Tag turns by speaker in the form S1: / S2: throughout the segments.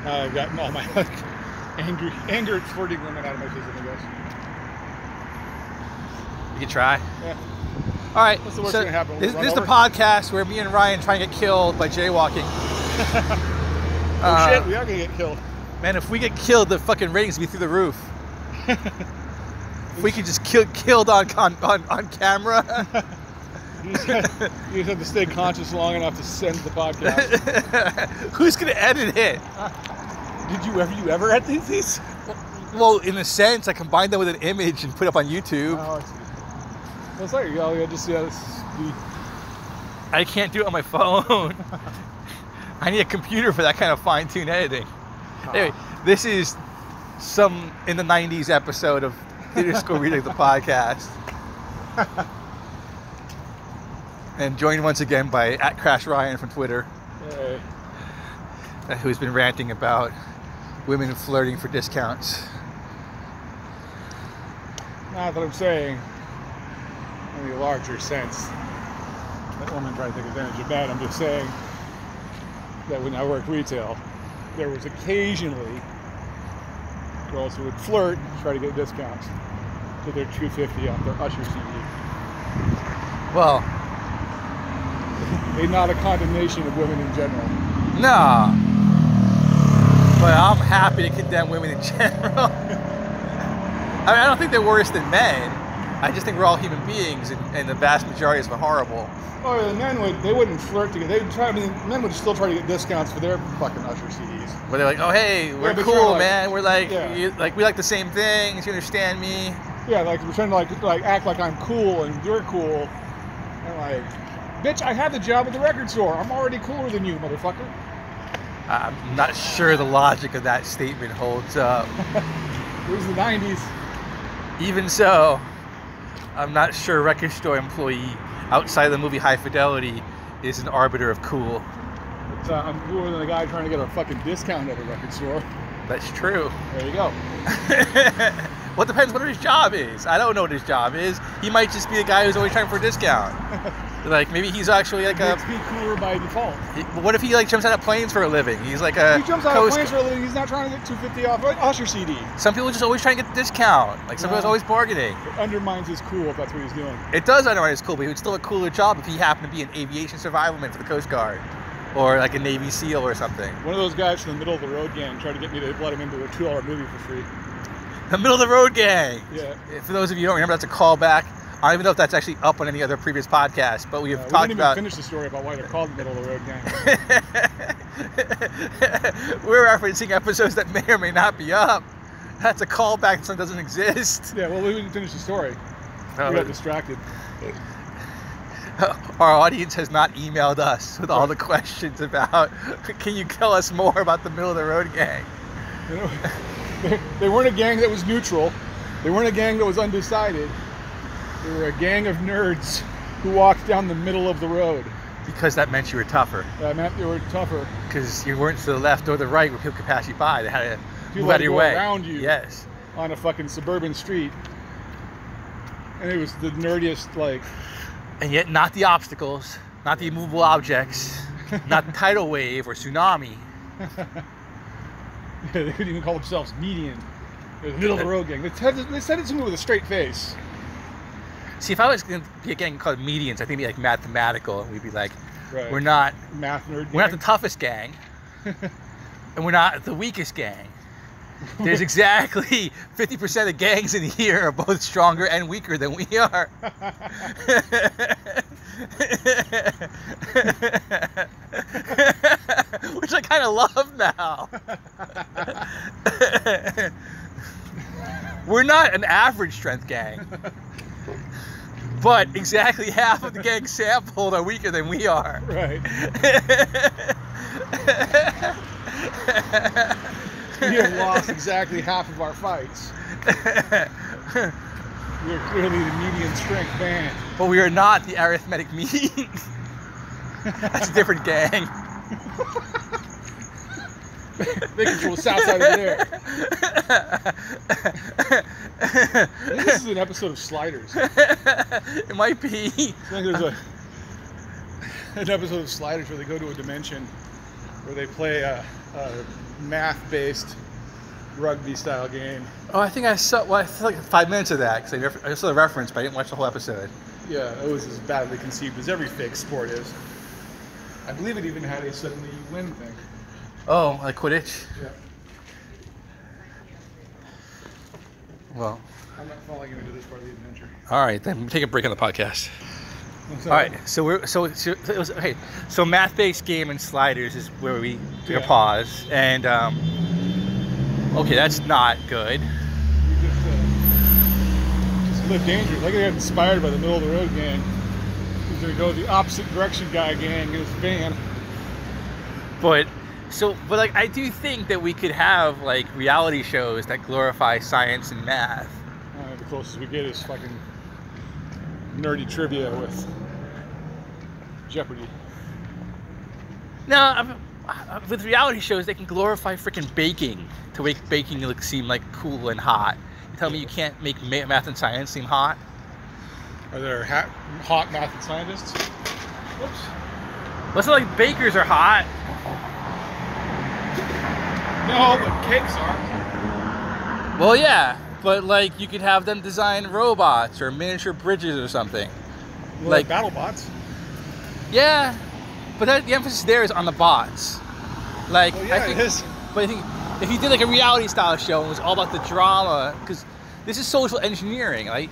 S1: I've gotten all my anger at flirting women out of my system, I guess.
S2: You can try.
S1: Yeah.
S2: All right.
S1: What's the worst going to happen?
S2: This is the podcast where me and Ryan try and get killed by jaywalking.
S1: Oh shit, we are going to get killed.
S2: Man, if we get killed, the fucking ratings will be through the roof. If we could just killed on camera.
S1: You just have to stay conscious long enough to send the podcast.
S2: Who's going to edit it?
S1: Did you ever edit these?
S2: Well, in a sense, I combined them with an image and put it up on YouTube.
S1: Oh, I see. Well, it's like,
S2: I can't do it on my phone. I need a computer for that kind of fine-tuned editing. Anyway, this is some in the 90s episode of Theater School Reading the podcast. And joined once again by @CrashRyan from Twitter.
S1: Hey.
S2: Who's been ranting about women flirting for discounts.
S1: Not that I'm saying in a larger sense that women try to take advantage of that. I'm just saying that when I worked retail, there was occasionally girls who would flirt and try to get discounts to their $2.50 off their Usher CD.
S2: Well,
S1: not a condemnation of women in general.
S2: no. But I'm happy to condemn women in general. I mean, I don't think they're worse than men. I just think we're all human beings, and the vast majority of us are horrible.
S1: Oh, the men wouldn't flirt to get. Men would still try to get discounts for their fucking Usher CDs.
S2: But they're like, oh hey, we're cool, man. We're like, we like the same things. You understand me?
S1: Yeah, like we're trying to like act like I'm cool and you're cool, and like, bitch, I have the job at the record store. I'm already cooler than you, motherfucker.
S2: I'm not sure the logic of that statement holds up.
S1: It was the 90s.
S2: Even so, I'm not sure a record store employee outside of the movie High Fidelity is an arbiter of cool.
S1: But, I'm cooler than a guy trying to get a fucking discount at a record store.
S2: That's true.
S1: There you go.
S2: Well, it depends what his job is. I don't know what his job is. He might just be a guy who's always trying for a discount. Like, maybe he's actually like
S1: makes me cooler by default.
S2: What if he like jumps out of planes for a living? He's like
S1: he jumps out of planes for a living. He's not trying to get $2.50 off Usher CD.
S2: Some people just always try to get the discount. Like, some people's always bargaining.
S1: It undermines his cool if that's what he's doing.
S2: It does undermine his cool, but he would still have a cooler job if he happened to be an aviation survivalman for the Coast Guard. Or like a Navy SEAL or something.
S1: One of those guys from the middle of the road gang tried to get me to let him into a $2 movie for free.
S2: The middle of the road gang.
S1: Yeah.
S2: For those of you who don't remember, that's a callback. I don't even know if that's actually up on any other previous podcast, but we have talked about.
S1: We didn't even finish the story about why they're called the middle of the road gang.
S2: We're referencing episodes that may or may not be up. That's a callback that doesn't exist.
S1: Yeah, well, we didn't finish the story. We got distracted.
S2: Our audience has not emailed us with all the questions about, can you tell us more about the middle of the road gang?
S1: You know, they weren't a gang that was neutral. They weren't a gang that was undecided. They were a gang of nerds who walked down the middle of the road.
S2: Because that meant you were tougher.
S1: That meant you were tougher.
S2: Because you weren't to the left or the right where people could pass you by. They had to move out of your way.
S1: Around you.
S2: Yes.
S1: On a fucking suburban street. And it was the nerdiest, like...
S2: And yet not the obstacles, not the immovable objects, not the tidal wave or tsunami.
S1: They couldn't even call themselves median. It was the middle of the road gang. They said it to me with a straight face.
S2: See, if I was going to be a gang called medians, I think it'd be like mathematical, and we'd be like,
S1: right.
S2: We're not
S1: math nerd gang.
S2: We're not the toughest gang, and we're not the weakest gang. There's exactly 50% of the gangs in here are both stronger and weaker than we are. Which I kind of love now. We're not an average strength gang. But exactly half of the gang sampled are weaker than we are.
S1: Right. We have lost exactly half of our fights. We are clearly the median strength band.
S2: But we are not the arithmetic mean. That's a different gang.
S1: They control the south side over there. This is an episode of Sliders.
S2: It might be.
S1: I think there's an episode of Sliders where they go to a dimension where they play a math-based rugby-style game.
S2: Oh, I think I saw like 5 minutes of that because I saw the reference, but I didn't watch the whole episode.
S1: Yeah, it was as badly conceived as every fake sport is. I believe it even had a suddenly you win thing.
S2: Oh, like Quidditch?
S1: Yeah.
S2: Well.
S1: I'm not following you into this part of the adventure.
S2: All right, then we'll take a break on the podcast. All right, so it was okay. So math-based game and sliders is where we took a pause, and okay, that's not good.
S1: You just live dangerous. Like I got inspired by the middle of the road gang. He's gonna go the opposite direction guy gang in his van.
S2: But like I do think that we could have like reality shows that glorify science and math.
S1: The closest we get is fucking nerdy trivia with Jeopardy.
S2: No, with reality shows, they can glorify freaking baking to make baking seem like cool and hot. You tell me you can't make math and science seem hot?
S1: Are there hot math and scientists? Whoops.
S2: Well, it's not like bakers are hot.
S1: No, but cakes are.
S2: Well, yeah, but like you could have them design robots or miniature bridges or something.
S1: Well,
S2: like
S1: battle bots.
S2: Yeah, but the emphasis there is on the bots. Like,
S1: well, yeah,
S2: I think,
S1: it is.
S2: But I think if you did like a reality style show and it was all about the drama, because this is social engineering, right?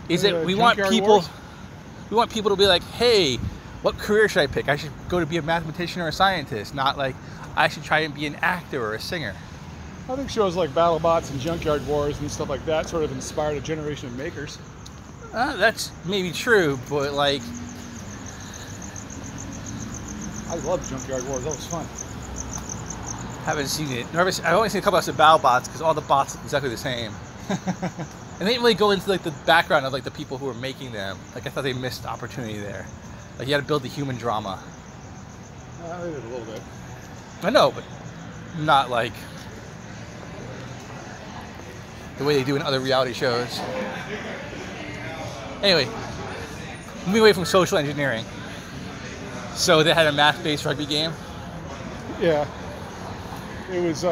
S2: Is it we want people to be like, hey, what career should I pick? I should go to be a mathematician or a scientist, not like I should try and be an actor or a singer.
S1: I think shows like BattleBots and Junkyard Wars and stuff like that sort of inspired a generation of makers.
S2: That's maybe true, but like,
S1: I love Junkyard Wars. That was fun.
S2: Haven't seen it. I've only seen a couple of BattleBots because all the bots look exactly the same. And they didn't really go into like the background of like the people who were making them. Like I thought they missed opportunity there. Like you had to build the human drama.
S1: They did a little bit.
S2: I know, but not like the way they do in other reality shows. Anyway, moving away from social engineering. So they had a math-based rugby game?
S1: Yeah. It was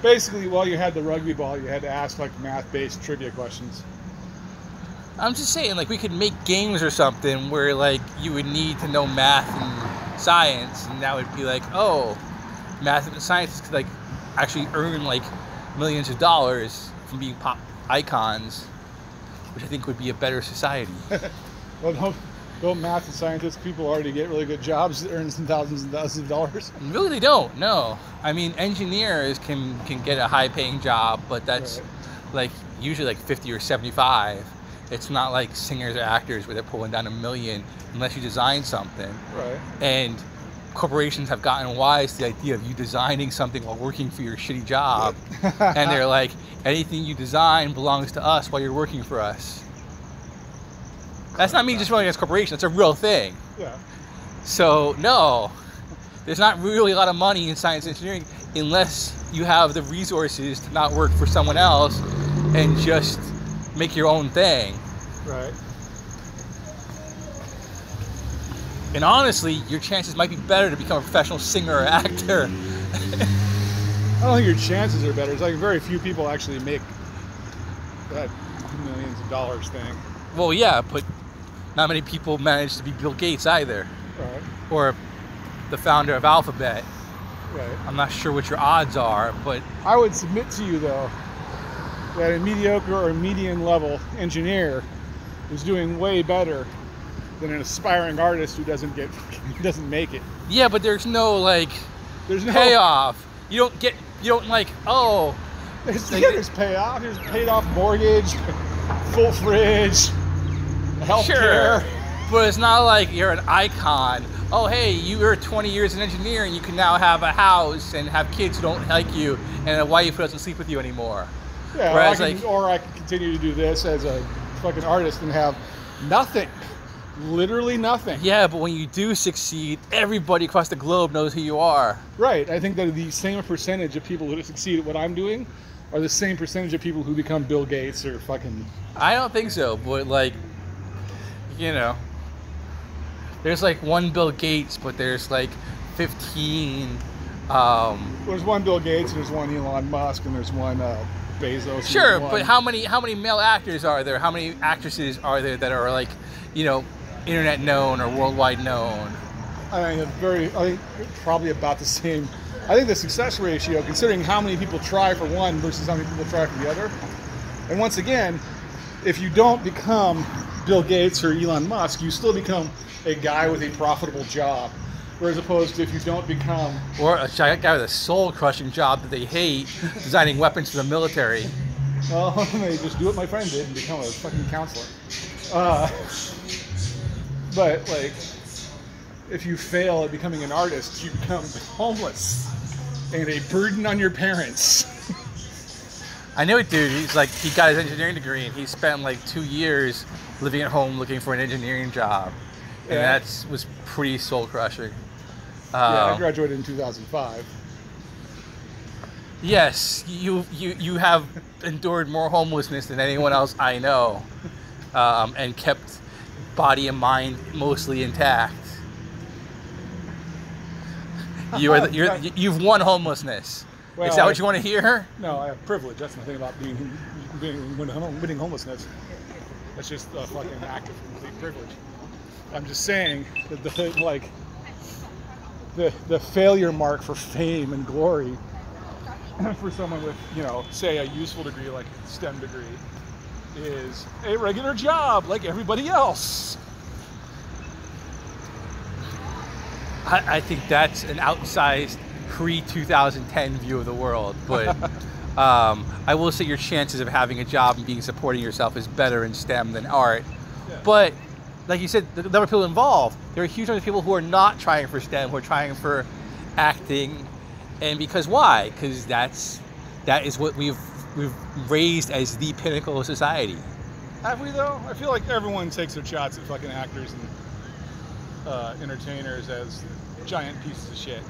S1: basically while you had the rugby ball, you had to ask like math-based trivia questions.
S2: I'm just saying, like we could make games or something where like you would need to know math and science, and that would be like, oh, math and science could like actually earn like millions of dollars from being pop icons, which I think would be a better society.
S1: Well, don't math and scientists people already get really good jobs that earn some thousands and thousands of dollars?
S2: Really, they don't. No, I mean engineers can get a high-paying job, but that's like usually like 50 or 75. It's not like singers or actors where they're pulling down $1 million unless you design something.
S1: Right.
S2: And corporations have gotten wise to the idea of you designing something while working for your shitty job. And they're like, anything you design belongs to us while you're working for us. That's not me just running as a corporation. It's a real thing.
S1: Yeah.
S2: So, no. There's not really a lot of money in science and engineering unless you have the resources to not work for someone else and just make your own thing.
S1: Right.
S2: And honestly, your chances might be better to become a professional singer or actor.
S1: I don't think your chances are better. It's like very few people actually make that millions of dollars thing.
S2: Well, yeah, but not many people manage to be Bill Gates either.
S1: Right.
S2: Or the founder of Alphabet.
S1: Right.
S2: I'm not sure what your odds are, but
S1: I would submit to you, though, that a mediocre or median level engineer is doing way better than an aspiring artist who doesn't make it.
S2: Yeah, but there's no like payoff. You don't like, oh,
S1: there's payoff. There's paid off mortgage, full fridge, health care.
S2: Sure, but it's not like you're an icon. Oh, hey, you were 20 years an engineer and you can now have a house and have kids who don't like you and a wife who doesn't sleep with you anymore.
S1: Yeah,
S2: whereas
S1: or I can continue to do this as a fucking artist and have nothing. Literally nothing.
S2: Yeah, but when you do succeed, everybody across the globe knows who you are.
S1: Right. I think that the same percentage of people who succeed at what I'm doing are the same percentage of people who become Bill Gates or fucking...
S2: I don't think so, but like, you know, there's like one Bill Gates, but there's like 15
S1: There's one Bill Gates, there's one Elon Musk, and there's one Bezos.
S2: Sure, but how many male actors are there? How many actresses are there that are like, internet known or worldwide known?
S1: I think probably about the same. I think the success ratio, considering how many people try for one versus how many people try for the other. And once again, if you don't become Bill Gates or Elon Musk, you still become a guy with a profitable job. Whereas opposed to if you don't become...
S2: Or a guy with a soul-crushing job that they hate, designing weapons for the military.
S1: Well, they just do what my friend did and become a fucking counselor. But, like, if you fail at becoming an artist, you become homeless and a burden on your parents.
S2: I knew it, dude. He got his engineering degree, and he spent like 2 years living at home looking for an engineering job. And that was pretty soul-crushing.
S1: I graduated in 2005.
S2: Yes, you have endured more homelessness than anyone else I know, and kept body and mind mostly intact. You've won homelessness. Well, is that what you want to hear?
S1: No, I have privilege. That's my thing about winning homelessness. That's just a fucking act of complete privilege. I'm just saying that the failure mark for fame and glory for someone with, say a useful degree like a STEM degree is a regular job like everybody else.
S2: I think that's an outsized pre-2010 view of the world, but I will say your chances of having a job and being supporting yourself is better in STEM than art. Yeah. But like you said, the number of people involved, there are a huge number of people who are not trying for STEM, who are trying for acting, and because why? Because that is what we've raised as the pinnacle of society.
S1: Have we though? I feel like everyone takes their shots at fucking actors and entertainers as giant pieces of shit.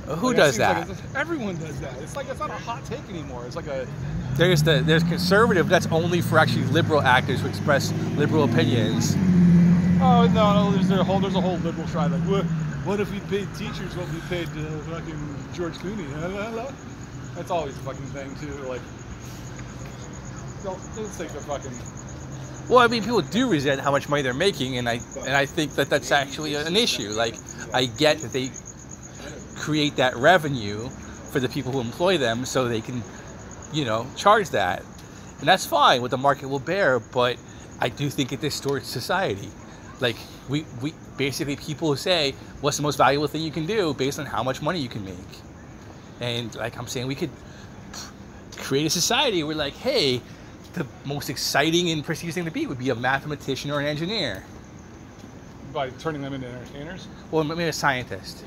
S2: Who does that?
S1: Like everyone does that. It's like it's not a hot take anymore. It's like a
S2: there's conservative. That's only for actually liberal actors who express liberal opinions.
S1: Oh no, there's a whole liberal side. Like what if we paid teachers what we paid fucking George Clooney? That's always a fucking thing too. Like don't take the fucking.
S2: Well, I mean, people do resent how much money they're making, and I think that's actually an issue. Like, I get that they create that revenue for the people who employ them, so they can, charge that, and that's fine. What the market will bear, but I do think it distorts society. Like, we basically people say, what's the most valuable thing you can do based on how much money you can make, and like I'm saying, we could create a society where like, hey. The most exciting and prestigious thing to be would be a mathematician or an engineer.
S1: By turning them into entertainers?
S2: Or maybe a scientist.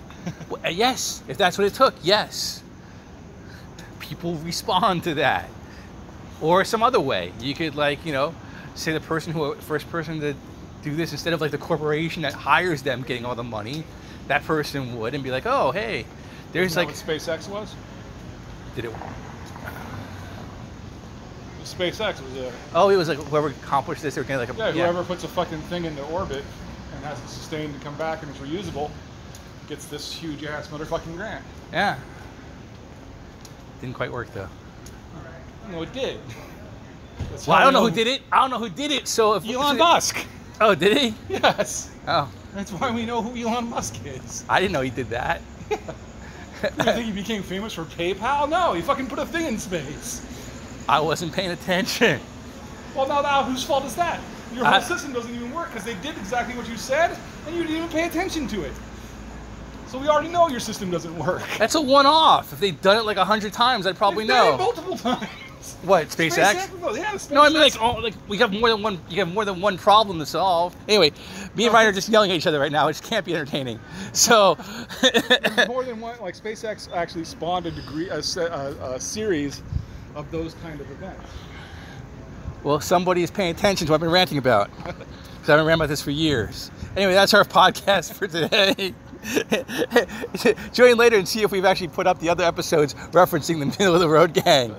S2: Well, yes, if that's what it took, yes. People respond to that. Or some other way. You could say the first person to do this, instead of like the corporation that hires them getting all the money, that person would and be like, oh, hey, there's
S1: Isn't that what SpaceX was?
S2: Did it?
S1: SpaceX was a...
S2: Oh, it was like whoever accomplished this, they were getting like a...
S1: Yeah, whoever puts a fucking thing into orbit and has it sustained to come back and it's reusable gets this huge ass motherfucking grant.
S2: Yeah. Didn't quite work though.
S1: No, it did.
S2: Well, I don't know who did it. I don't know who did it, so if...
S1: Elon Musk.
S2: Oh, did he?
S1: Yes.
S2: Oh.
S1: That's why we know who Elon Musk is.
S2: I didn't know he did that.
S1: You think he became famous for PayPal? No, he fucking put a thing in space.
S2: I wasn't paying attention.
S1: Well, now whose fault is that? Your whole system doesn't even work because they did exactly what you said and you didn't even pay attention to it. So we already know your system doesn't work.
S2: That's a one-off. If they'd done it like 100 times, I'd probably know.
S1: Multiple times.
S2: What, SpaceX?
S1: Yeah, SpaceX.
S2: No, I mean we have more than one. You have more than one problem to solve. Anyway, me and Ryan are just yelling at each other right now. It just can't be entertaining. So
S1: more than one. Like SpaceX actually spawned a series of those kind of events.
S2: Well, somebody is paying attention to what I've been ranting about. Because I've been ranting about this for years. Anyway, that's our podcast for today. Join later and see if we've actually put up the other episodes referencing the Middle of the Road Gang.